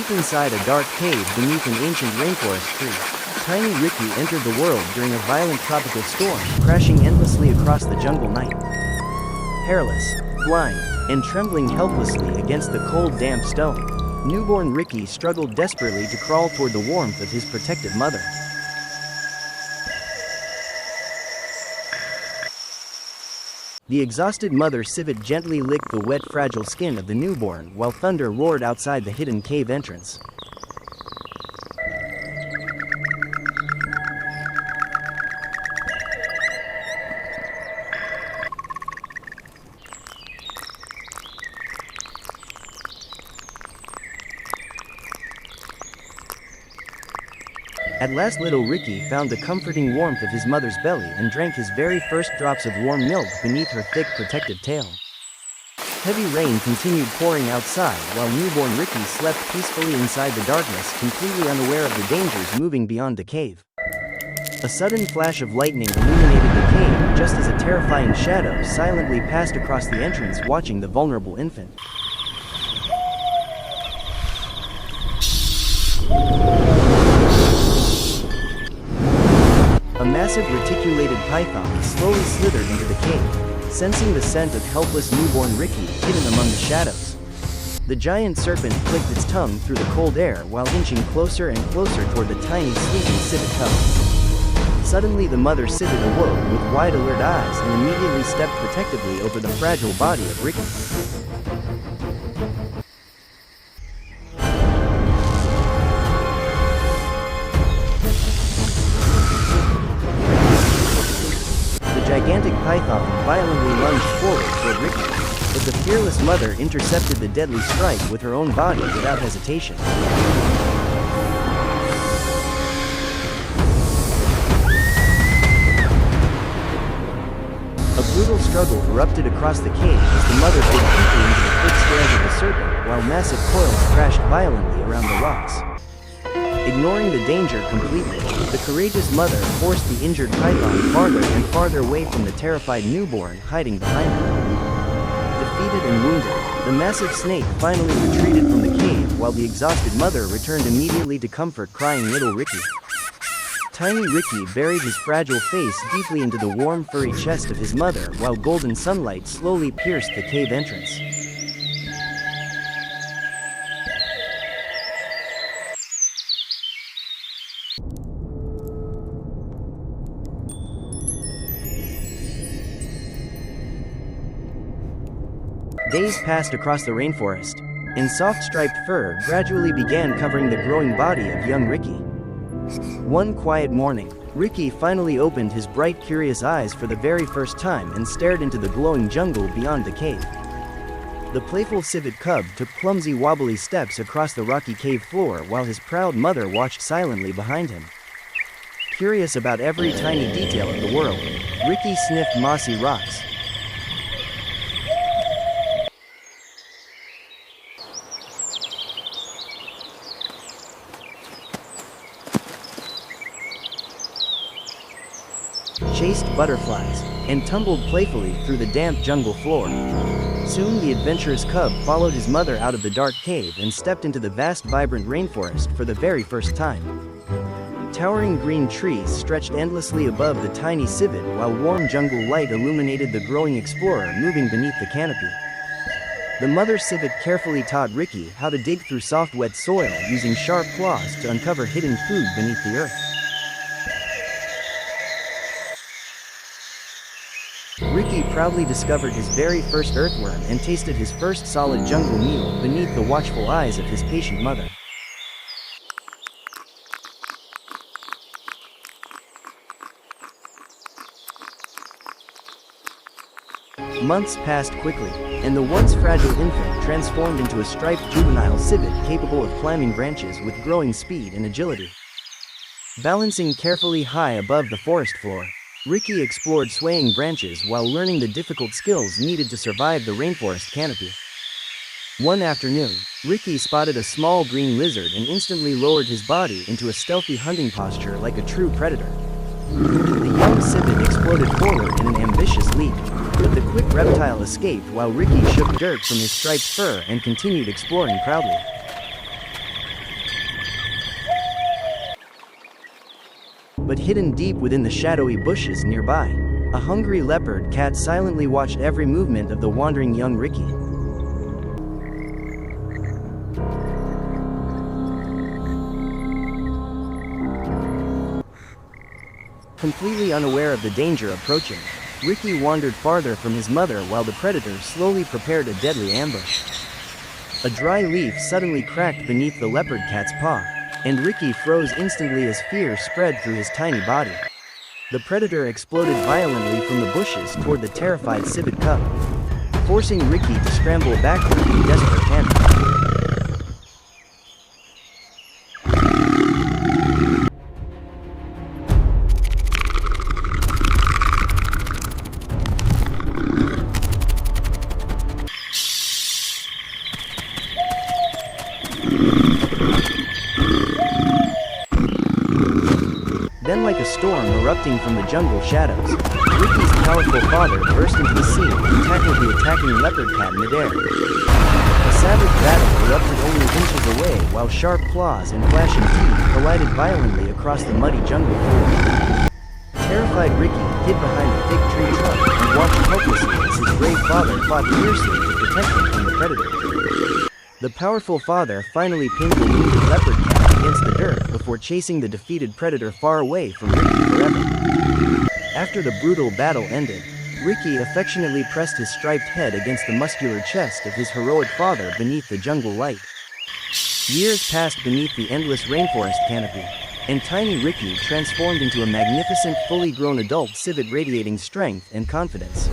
Deep inside a dark cave beneath an ancient rainforest tree, tiny Ricky entered the world during a violent tropical storm, crashing endlessly across the jungle night. Hairless, blind, and trembling helplessly against the cold, damp stone, newborn Ricky struggled desperately to crawl toward the warmth of his protective mother. The exhausted mother Civet gently licked the wet, fragile skin of the newborn while thunder roared outside the hidden cave entrance. At last little Ricky found the comforting warmth of his mother's belly and drank his very first drops of warm milk beneath her thick protective tail. Heavy rain continued pouring outside while newborn Ricky slept peacefully inside the darkness, completely unaware of the dangers moving beyond the cave. A sudden flash of lightning illuminated the cave just as a terrifying shadow silently passed across the entrance, watching the vulnerable infant. A massive reticulated python slowly slithered into the cave, sensing the scent of helpless newborn Ricky hidden among the shadows. The giant serpent flicked its tongue through the cold air while inching closer and closer toward the tiny, sleeping civet cub. Suddenly the mother civet awoke with wide alert eyes and immediately stepped protectively over the fragile body of Ricky. The gigantic python violently lunged forward toward Ricky, but the fearless mother intercepted the deadly strike with her own body without hesitation. A brutal struggle erupted across the cave as the mother bit deeply into the thick scales of the serpent while massive coils crashed violently around the rocks. Ignoring the danger completely, the courageous mother forced the injured python farther and farther away from the terrified newborn hiding behind her. Defeated and wounded, the massive snake finally retreated from the cave while the exhausted mother returned immediately to comfort crying little Ricky. Tiny Ricky buried his fragile face deeply into the warm furry chest of his mother while golden sunlight slowly pierced the cave entrance. Days passed across the rainforest, and soft striped fur gradually began covering the growing body of young Ricky. One quiet morning, Ricky finally opened his bright, curious eyes for the very first time and stared into the glowing jungle beyond the cave. The playful civet cub took clumsy, wobbly steps across the rocky cave floor while his proud mother watched silently behind him. Curious about every tiny detail of the world, Ricky sniffed mossy rocks, chased butterflies, and tumbled playfully through the damp jungle floor. Soon the adventurous cub followed his mother out of the dark cave and stepped into the vast, vibrant rainforest for the very first time. Towering green trees stretched endlessly above the tiny civet while warm jungle light illuminated the growing explorer moving beneath the canopy. The mother civet carefully taught Ricky how to dig through soft, wet soil using sharp claws to uncover hidden food beneath the earth. Ricky proudly discovered his very first earthworm and tasted his first solid jungle meal beneath the watchful eyes of his patient mother. Months passed quickly, and the once fragile infant transformed into a striped juvenile civet capable of climbing branches with growing speed and agility. Balancing carefully high above the forest floor, Ricky explored swaying branches while learning the difficult skills needed to survive the rainforest canopy. One afternoon, Ricky spotted a small green lizard and instantly lowered his body into a stealthy hunting posture like a true predator. The young civet exploded forward in an ambitious leap, but the quick reptile escaped while Ricky shook dirt from his striped fur and continued exploring proudly. but hidden deep within the shadowy bushes nearby, a hungry leopard cat silently watched every movement of the wandering young Ricky. Completely unaware of the danger approaching, Ricky wandered farther from his mother while the predator slowly prepared a deadly ambush. A dry leaf suddenly cracked beneath the leopard cat's paw, and Ricky froze instantly as fear spread through his tiny body. The predator exploded violently from the bushes toward the terrified civet cub, forcing Ricky to scramble backward in desperate panic. Then, like a storm erupting from the jungle shadows, Ricky's powerful father burst into the scene and tackled the attacking leopard cat midair. A savage battle erupted only inches away while sharp claws and flashing teeth collided violently across the muddy jungle floor. Terrified Ricky hid behind a big tree trunk and watched helplessly as his brave father fought fiercely to protect him from the predator. The powerful father finally pinned the wounded leopard cat against the dirt before chasing the defeated predator far away from Ricky forever. After the brutal battle ended, Ricky affectionately pressed his striped head against the muscular chest of his heroic father beneath the jungle light. Years passed beneath the endless rainforest canopy, and tiny Ricky transformed into a magnificent fully grown adult civet radiating strength and confidence.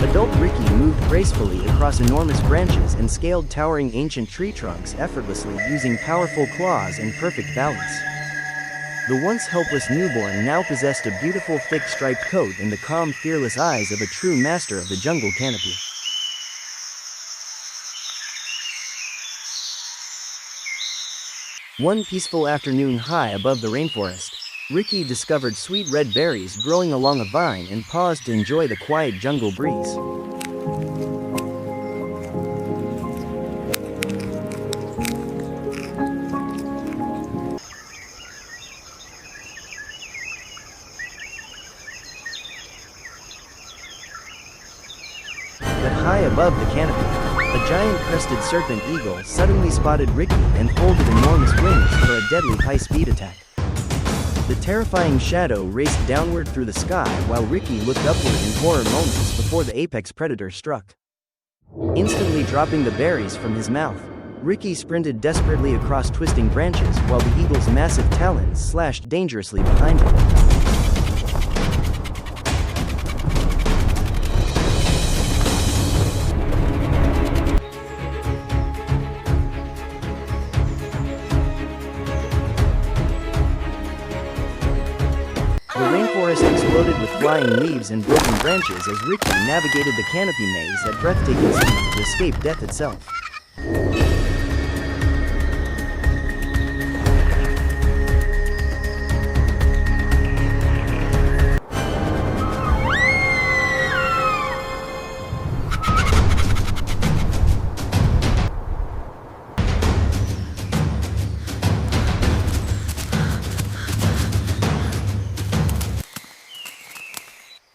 Adult Ricky moved gracefully across enormous branches and scaled towering ancient tree trunks effortlessly using powerful claws and perfect balance. The once helpless newborn now possessed a beautiful thick striped coat and the calm, fearless eyes of a true master of the jungle canopy. One peaceful afternoon high above the rainforest, Ricky discovered sweet red berries growing along a vine and paused to enjoy the quiet jungle breeze. But high above the canopy, a giant crested serpent eagle suddenly spotted Ricky and folded enormous wings for a deadly high-speed attack. The terrifying shadow raced downward through the sky while Ricky looked upward in horror moments before the apex predator struck. Instantly dropping the berries from his mouth, Ricky sprinted desperately across twisting branches while the eagle's massive talons slashed dangerously behind him. The rainforest exploded with flying leaves and broken branches as Ricky navigated the canopy maze at breathtaking speed to escape death itself.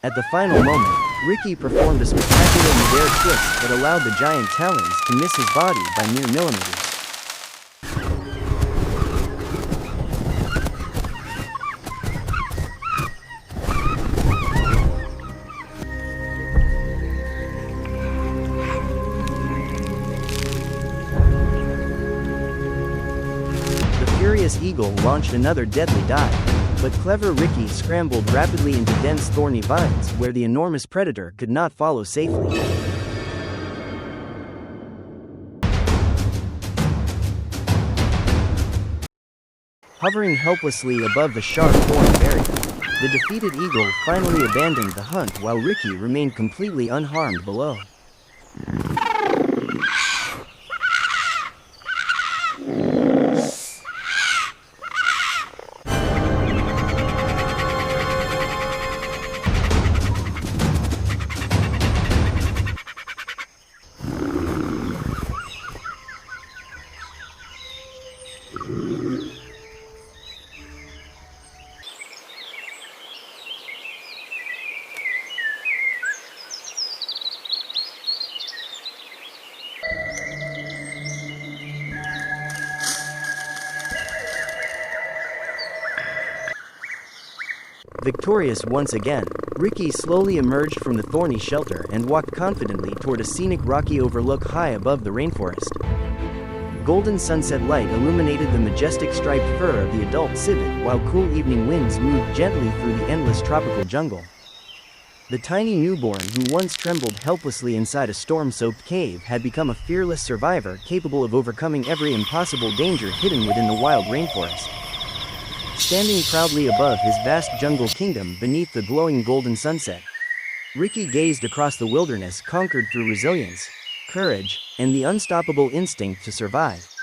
At the final moment, Ricky performed a spectacular midair twist that allowed the giant talons to miss his body by mere millimeters. The furious eagle launched another deadly dive, but clever Ricky scrambled rapidly into dense thorny vines where the enormous predator could not follow safely. Hovering helplessly above the sharp thorn barrier, the defeated eagle finally abandoned the hunt while Ricky remained completely unharmed below. Victorious once again, Ricky slowly emerged from the thorny shelter and walked confidently toward a scenic rocky overlook high above the rainforest. Golden sunset light illuminated the majestic striped fur of the adult civet, while cool evening winds moved gently through the endless tropical jungle. The tiny newborn who once trembled helplessly inside a storm-soaked cave had become a fearless survivor capable of overcoming every impossible danger hidden within the wild rainforest. Standing proudly above his vast jungle kingdom beneath the glowing golden sunset, Ricky gazed across the wilderness conquered through resilience, courage, and the unstoppable instinct to survive.